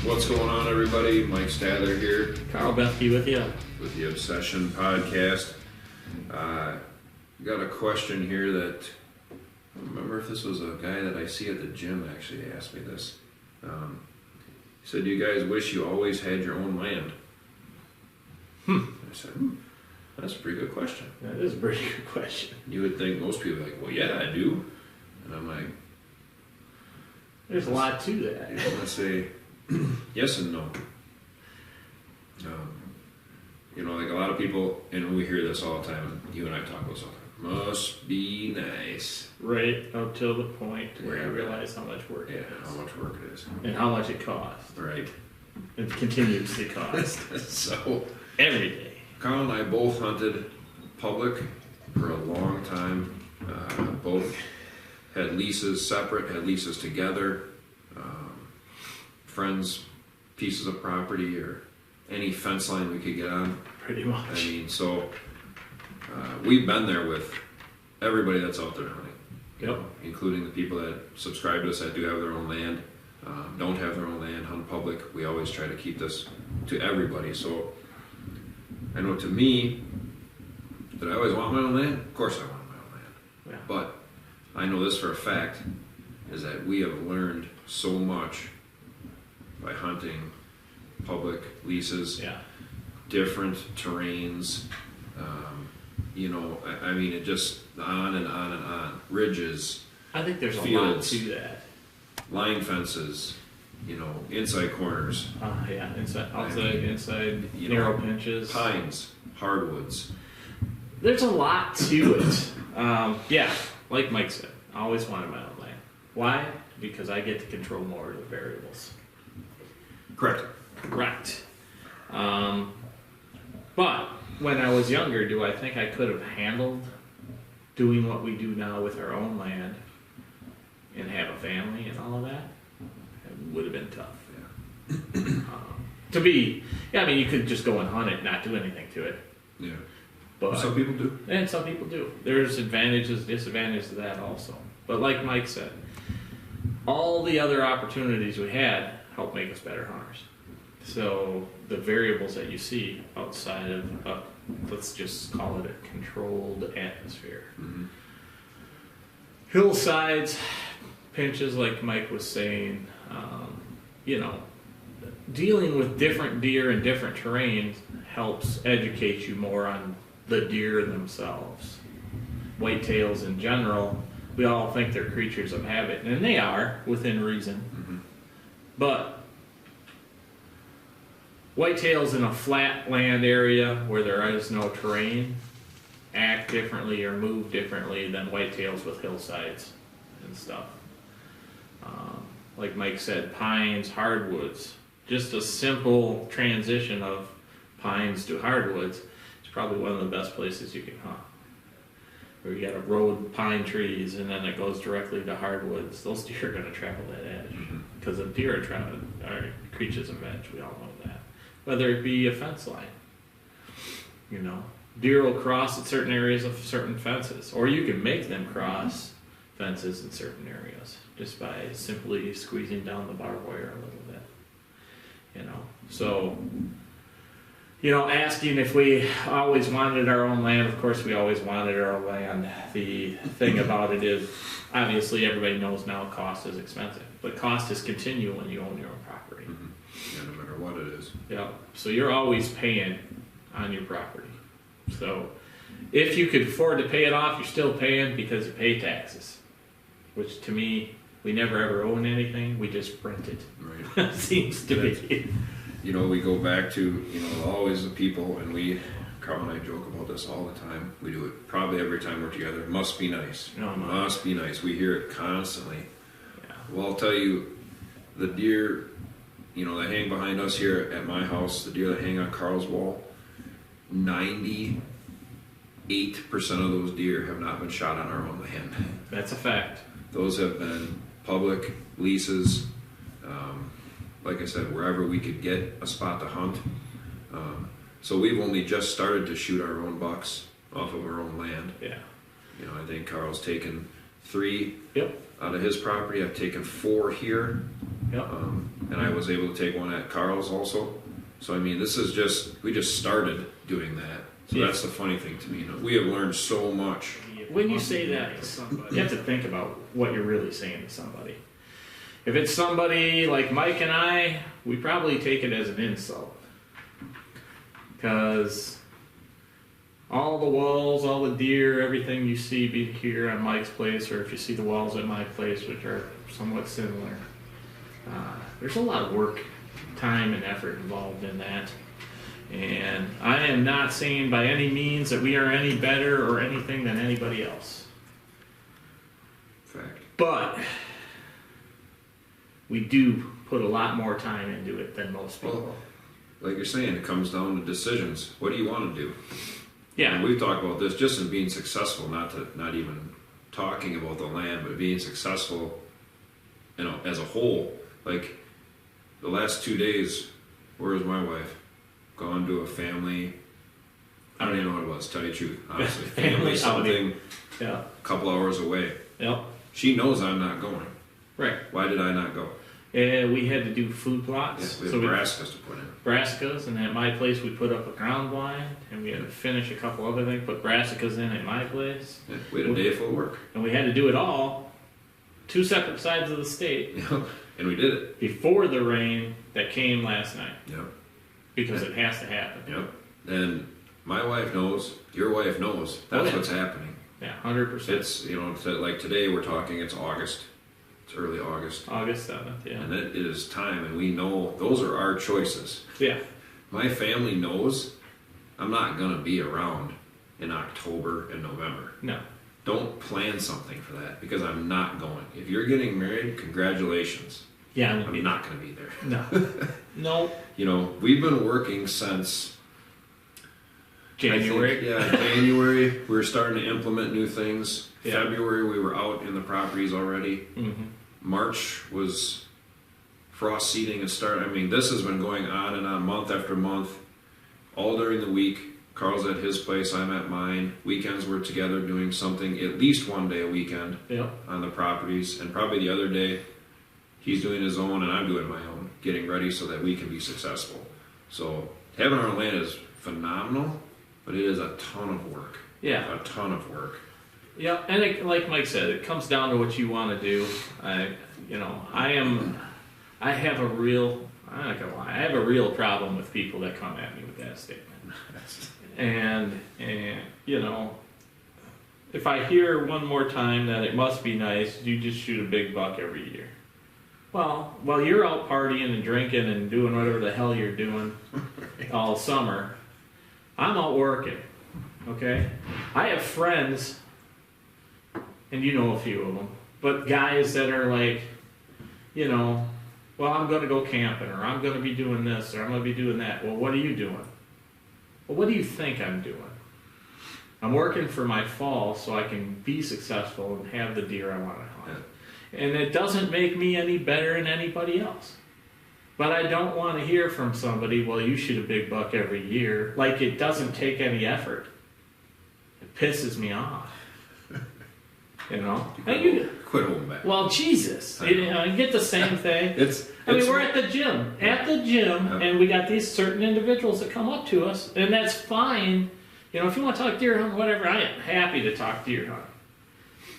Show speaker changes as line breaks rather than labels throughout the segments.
What's going on, everybody? Mike Stadler here.
Carl Bethke with you.
With the Obsession Podcast. Got a question here that, I don't remember if this was a guy that I see at the gym actually asked me this. He said, do you guys wish you always had your own land? I said, that's a pretty good question.
That is a pretty good question.
You would think most people are like, well, yeah, I do. And I'm like,
there's a lot to that.
I'm going to say yes and no. Like a lot of people, and we hear this all the time, and you and I talk about this all the time, must be nice.
Right up till the point where you realize how much work it is.
How much work it is.
And how much it costs.
Right.
It continues to cost.
So,
every day.
Carl and I both hunted public for a long time. Both had leases separate, had leases together. Friends, pieces of property, or any fence line we could get on.
Pretty much.
I mean, so we've been there with everybody that's out there hunting.
Yep.
Including the people that subscribe to us that do have their own land, don't have their own land, hunt public. We always try to keep this to everybody. So I know to me, that I always want my own land? Of course I want my own land.
Yeah.
But I know this for a fact, is that we have learned so much by hunting public leases, different terrains, I mean, it just on and on and on. Ridges,
I think there's
fields,
a lot to that.
Line fences, inside corners.
Inside, outside, inside, narrow pinches.
Pines, hardwoods.
There's a lot to it. Like Mike said, I always wanted my own land. Why? Because I get to control more of the variables.
Correct.
But when I was younger, do I think I could have handled doing what we do now with our own land and have a family and all of that? It would have been tough. You could just go and hunt it and not do anything to it.
Yeah.
But
some people do.
And some people do. There's advantages, disadvantages to that also. But like Mike said, all the other opportunities we had help make us better hunters. So the variables that you see outside of, let's just call it a controlled atmosphere.
Mm-hmm.
Hillsides, pinches like Mike was saying, dealing with different deer in different terrains helps educate you more on the deer themselves. Whitetails in general, we all think they're creatures of habit, and they are, within reason.
Mm-hmm.
But whitetails in a flat land area where there is no terrain act differently or move differently than whitetails with hillsides and stuff. Like Mike said, pines, hardwoods. Just a simple transition of pines to hardwoods is probably one of the best places you can hunt. Where you got a row of pine trees and then it goes directly to hardwoods. Those deer are going to travel that edge because the deer are creatures of edge. We all know that. Whether it be a fence line, deer will cross at certain areas of certain fences, or you can make them cross fences in certain areas just by simply squeezing down the barbed wire a little bit. So, asking if we always wanted our own land. Of course, we always wanted our own land. The thing about it is, obviously, everybody knows now cost is expensive, but cost is continual when you own your own property.
Mm-hmm. Yeah, no matter what it is.
Yeah, so you're always paying on your property. So if you could afford to pay it off, you're still paying because you pay taxes. Which to me, we never ever own anything, we just rent it.
Right.
Seems to be.
We go back to, always the people, and Carl and I joke about this all the time. We do it probably every time we're together. Must be nice. Must be nice. We hear it constantly.
Yeah. Well,
I'll tell you, the deer, that hang behind us here at my house, the deer that hang on Carl's wall, 98% of those deer have not been shot on our own land.
That's a fact.
Those have been public leases. Like I said, wherever we could get a spot to hunt. So we've only just started to shoot our own bucks off of our own land.
Yeah.
I think Carl's taken 3
Yep.
out of his property. I've taken 4 here.
Yep.
and I was able to take one at Carl's also. So I mean, we just started doing that. So that's the funny thing to me. We have learned so much.
When you say that to somebody, you have to think about what you're really saying to somebody. If it's somebody like Mike and I, we probably take it as an insult. Because all the walls, all the deer, everything you see here on Mike's place, or if you see the walls at my place, which are somewhat similar, there's a lot of work, time, and effort involved in that. And I am not saying by any means that we are any better or anything than anybody else.
Fact.
But we do put a lot more time into it than most people.
Well, like you're saying, it comes down to decisions. What do you want to do?
Yeah.
And we've talked about this just in being successful, not even talking about the land, but being successful, as a whole. Like the last 2 days, where was my wife? Gone to a family. I don't even know what it was, to tell you the truth, honestly. Family something.
Yeah.
A couple hours away.
Yep.
She knows I'm not going.
Right.
Why did I not go?
We had to do food plots.
Yeah, we had brassicas to put in.
Brassicas, and at my place we put up a ground blind, and we had to finish a couple other things, put brassicas in at my place.
Yeah, we had a day full of work.
And we had to do it all, 2 separate sides of the state.
Yep. And we did it.
Before the rain that came last night.
Yep.
Because it has to happen.
Yep. And my wife knows, your wife knows, that's what's happening.
Yeah, 100%.
It's, like today we're talking, it's August. It's early August.
August 7th, yeah.
And it is time, and we know those are our choices.
Yeah.
My family knows I'm not going to be around in October and November.
No.
Don't plan something for that, because I'm not going. If you're getting married, congratulations.
Yeah,
I'm not going to be there.
No. No.
We've been working since
January.
January. We were starting to implement new things.
Yeah.
February, we were out in the properties already.
Mm-hmm.
March was frost seeding and start. I mean, this has been going on and on, month after month, all during the week. Carl's at his place, I'm at mine. Weekends we're together doing something, at least one day a weekend on the properties. And probably the other day, he's doing his own and I'm doing my own, getting ready so that we can be successful. So having our land is phenomenal, but it is a ton of work.
Yeah.
A ton of work.
Yeah, and like Mike said, it comes down to what you want to do. I'm not gonna lie, I have a real problem with people that come at me with that statement. And if I hear one more time that it must be nice, you just shoot a big buck every year. Well, while you're out partying and drinking and doing whatever the hell you're doing all summer, I'm out working, okay? I have friends, and you know a few of them, but guys that are like, well, I'm going to go camping, or I'm going to be doing this, or I'm going to be doing that. Well, what are you doing? Well, what do you think I'm doing? I'm working for my fall so I can be successful and have the deer I want to hunt. Yeah. And it doesn't make me any better than anybody else. But I don't want to hear from somebody, well, you shoot a big buck every year. Like, it doesn't take any effort. It pisses me off.
Quit holding back.
Well, Jesus. I get the same thing. We're at the gym. And we got these certain individuals that come up to us, and that's fine. If you want to talk deer hunting, whatever, I am happy to talk deer hunting.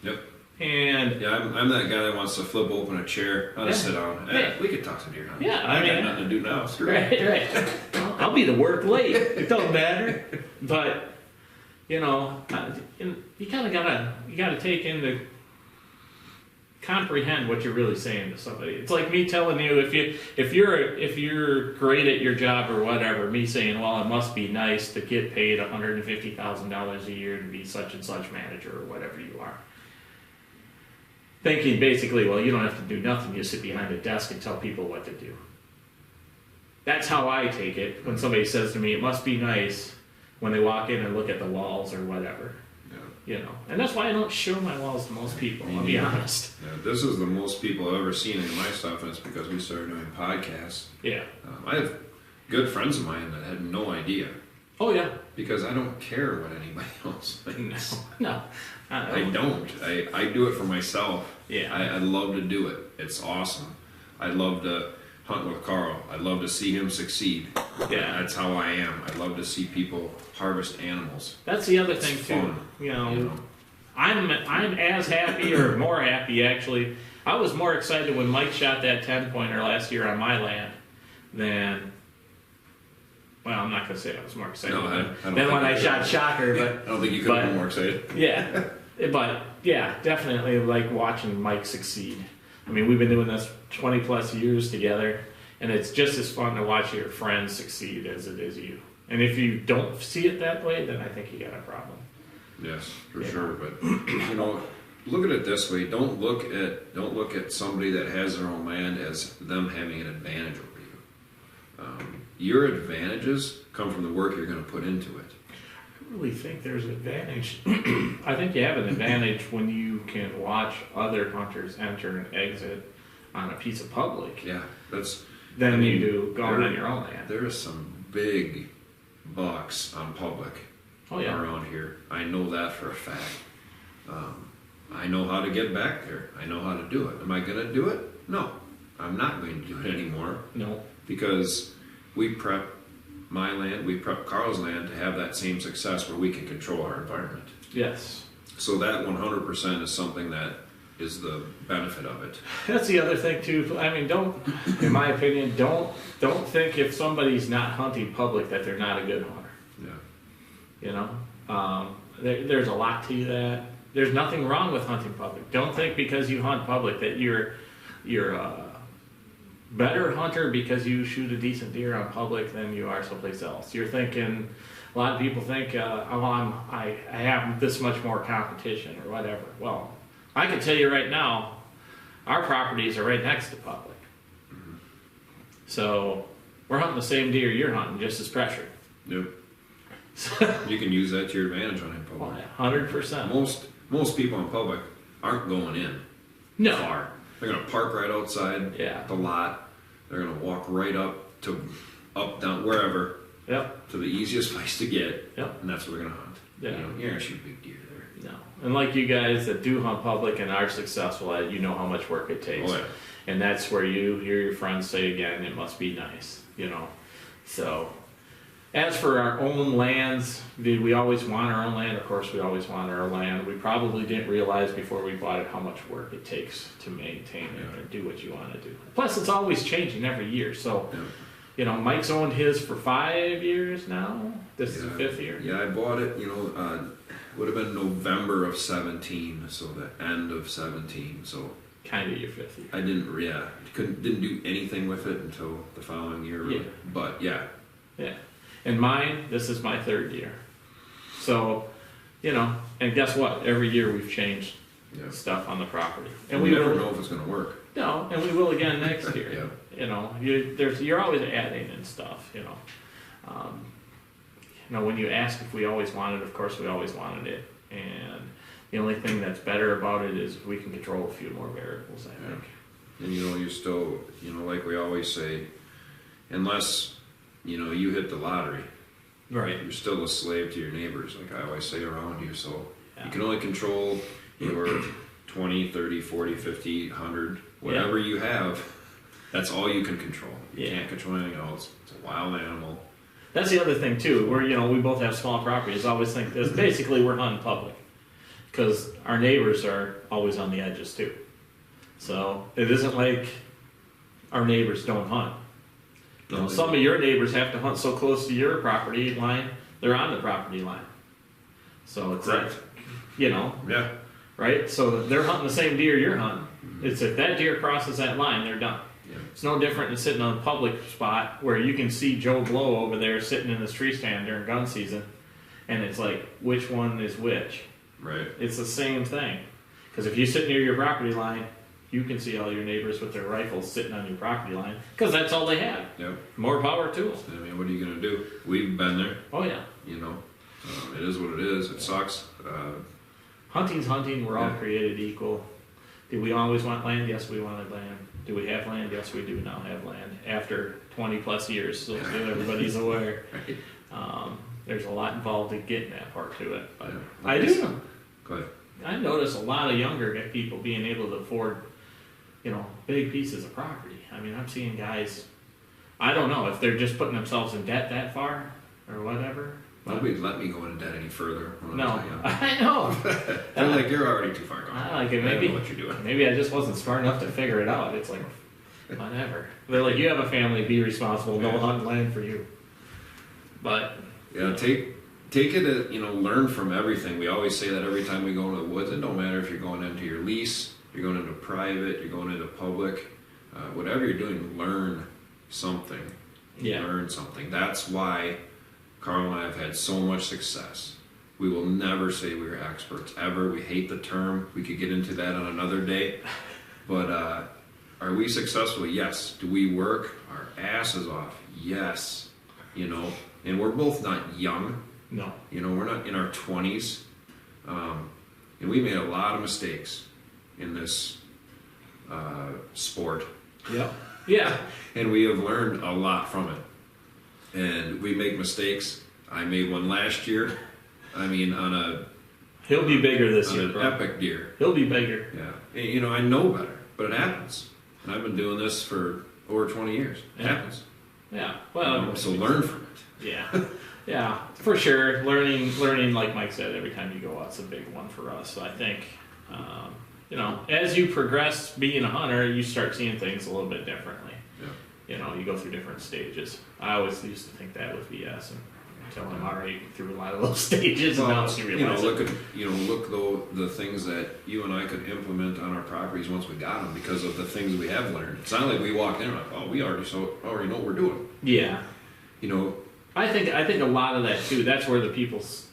Yep.
And
I'm that guy that wants to flip open a chair, sit down. We could talk some deer hunting.
Yeah,
I got nothing to do now. Screw it.
Right. I'll be to work late. It doesn't matter. But you kind of gotta take into comprehend what you're really saying to somebody. It's like me telling you if you're great at your job or whatever, me saying, well, it must be nice to get paid $150,000 a year to be such and such manager or whatever you are. Thinking basically, well, you don't have to do nothing, you sit behind a desk and tell people what to do. That's how I take it when somebody says to me, it must be nice when they walk in and look at the walls or whatever. And that's why I don't show my walls to most people, I'll be honest.
Yeah, this is the most people I've ever seen in my stuff, and it's because we started doing podcasts.
Yeah.
I have good friends of mine that had no idea.
Oh, yeah.
Because I don't care what anybody else thinks.
No.
I don't. I do it for myself.
Yeah.
I love to do it. It's awesome. I love to hunting with Carl. I love to see him succeed.
Yeah.
That's how I am. I love to see people harvest animals.
That's the other thing
It's
too.
fun,
You know, I'm as happy or more happy actually. I was more excited when Mike shot that 10-pointer last year on my land than. Well, I'm not gonna say I was more excited than when I shot Shocker, but
I don't think you could have been more excited.
Yeah, but yeah, definitely like watching Mike succeed. I mean, we've been doing this 20 plus years together, and it's just as fun to watch your friends succeed as it is you. And if you don't see it that way, then I think you got a problem.
Yes, for sure. But you know, look at it this way: don't look at somebody that has their own land as them having an advantage over you. Your advantages come from the work you're going to put into it.
I really think there's an advantage. I think you have an advantage when you can watch other hunters enter and exit on a piece of public.
Yeah, that's.
Than you do going on your own land.
There is some big bucks on public around here. I know that for a fact. I know how to get back there. I know how to do it. Am I going to do it? No, I'm not going to do it anymore.
No,
because we prep my land, we prep Carl's land to have that same success where we can control our environment.
Yes.
So that 100% is something that is the benefit of it.
That's the other thing too. I mean, in my opinion, don't think if somebody's not hunting public that they're not a good hunter.
Yeah.
You know, there's a lot to that. There's nothing wrong with hunting public. Don't think because you hunt public that you're a better hunter because you shoot a decent deer on public than you are someplace else. You're thinking. A lot of people think, I have this much more competition or whatever. Well, I can tell you right now, our properties are right next to public.
Mm-hmm.
So we're hunting the same deer you're hunting, just as pressured.
Yep. You can use that to your advantage on public.
100%.
Most people in public aren't going in.
No.
Far. They're going to park right outside the lot. They're going to walk right up, down, wherever.
Yep.
To the easiest place to get.
Yep.
And that's where they're going to hunt.
Yeah.
You're going to shoot big deer there.
No. And like you guys that do hunt public and are successful at it, you know how much work it takes.
Oh, yeah.
And that's where you hear your friends say again, it must be nice, you know. So, as for our own lands, did we always want our own land? Of course we always wanted our land. We probably didn't realize before we bought it how much work it takes to maintain it and do what you want to do. Plus it's always changing every year. So, you know, Mike's owned his for 5 years now. This is the 5th year.
Yeah, I bought it, would have been November of 17, so the end of 17, so.
Kind of your 5th year.
I didn't do anything with it until the following year, really. But yeah.
Yeah. And mine, this is my 3rd year. So, you know, and guess what? Every year we've changed stuff on the property. And
we never know if it's going to work.
No, and we will again next year.
Yeah.
You know, you're always adding and stuff, you know. When you ask if we always wanted it, of course we always wanted it. And the only thing that's better about it is we can control a few more variables, I think.
And you're still, like we always say, unless, you hit the lottery,
right?
You're still a slave to your neighbors, like I always say around you. So you can only control your 20, 30, 40, 50, 100, whatever you have. That's all you can control. You can't control anything else. It's a wild animal.
That's the other thing too. Where we both have small properties. I always think this. Basically, we're hunting public because our neighbors are always on the edges too. So it isn't like our neighbors don't hunt. Some of your neighbors have to hunt so close to your property line, they're on the property line. So it's like,
Yeah.
Right? So they're hunting the same deer you're hunting. It's if that deer crosses that line, they're done. Yeah. It's no different than sitting on a public spot where you can see Joe Blow over there sitting in this tree stand during gun season, and it's like, which one is which?
Right.
It's the same thing. Because if you sit near your property line, you can see all your neighbors with their rifles sitting on your property line because that's all they have.
Yep.
More power to them.
I mean, what are you going to do? We've been there.
Oh, yeah.
It is what it is. It sucks.
Hunting's hunting. We're all created equal. Did we always want land? Yes, we wanted land. Do we have land? Yes, we do now have land. After 20 plus years, so everybody's aware.
Right.
There's a lot involved in getting that part to it. But
I
do.
Go ahead.
I notice a lot of younger people being able to afford big pieces of property. I mean, I'm seeing guys, I don't know if they're just putting themselves in debt that far or whatever.
Nobody'd let me go into debt any further. When
No,
I was young.
I know.
They're like, you're already too far gone.
I like it.
I don't
Maybe
know what you're doing.
maybe I just wasn't smart enough to figure it out. It's like, whatever. They're like, you have a family, be responsible. No hunt land for you. But
Yeah, take it. Learn from everything. We always say that every time we go into the woods. It don't matter if you're going into your lease, you're going into private, you're going into public, whatever you're doing. Learn something.
yeah,
Learn something. That's why Carl and I have had so much success. We will never say we are experts ever. We hate the term. We could get into that on another day. But are we successful? Yes. Do we work our asses off? Yes. And we're both not young.
no,
We're not in our 20s. And we made a lot of mistakes in this sport.
yep, yeah,
And we have learned a lot from it. And we make mistakes. I made one last year. I mean, on
he'll be bigger this year,
an
bro.
epic deer.
He'll be bigger.
Yeah. And, I know better, but it happens. And I've been doing this for over 20 years. It
Yeah.
happens.
Yeah, well,
So learn from it.
yeah, yeah, for sure. Learning, like Mike said, every time you go out, it's a big one for us. So I think, as you progress being a hunter, you start seeing things a little bit differently.
Yeah.
You go through different stages. I always used to think that was BS, until I'm already through a lot of those stages, and now you realize
look though the things that you and I could implement on our properties once we got them because of the things we have learned. It's not like we walked in and like, oh, we already know what we're doing.
Yeah,
I
I think a lot of that too. That's where the people's,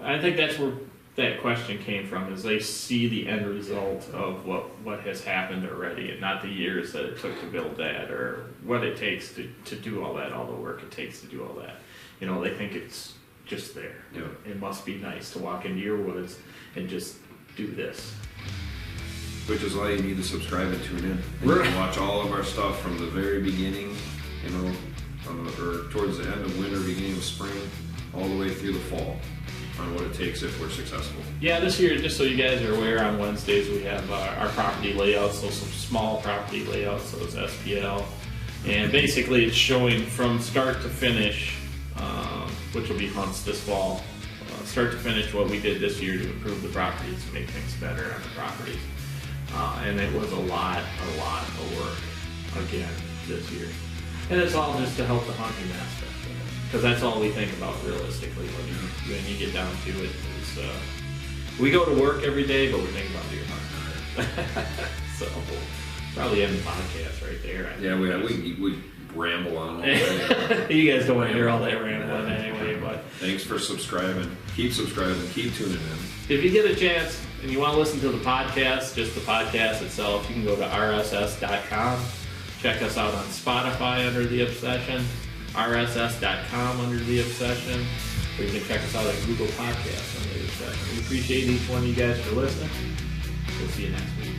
I think that's where that question came from. Is they see the end result of what has happened already, and not the years that it took to build that, or what it takes to do all that, all the work it takes to do all that. They think it's just there.
Yeah.
It must be nice to walk into your woods and just do this.
Which is why you need to subscribe and tune in. And you can watch all of our stuff from the very beginning, or towards the end of winter, beginning of spring, all the way through the fall, on what it takes if we're successful.
Yeah, this year, just so you guys are aware, on Wednesdays we have our property layouts, so some small property layouts, so it's SPL. And basically it's showing from start to finish, which will be hunts this fall, start to finish what we did this year to improve the properties, to make things better on the properties. And it was a lot of work again this year. And it's all just to help the hunting aspect of it. Because that's all we think about realistically when you get down to it. Is, we go to work every day, but we think about deer hunting. So we'll probably end the podcast right there.
We ramble on all day.
You guys don't want to hear all that rambling anyway, but
Thanks for subscribing. Keep subscribing. Keep tuning in.
if you get a chance and you want to listen to the podcast, just the podcast itself, you can go to rss.com. Check us out on Spotify under The Obsession, rss.com under The Obsession, or you can check us out on Google Podcasts under The Obsession. We appreciate each one of you guys for listening. We'll see you next week.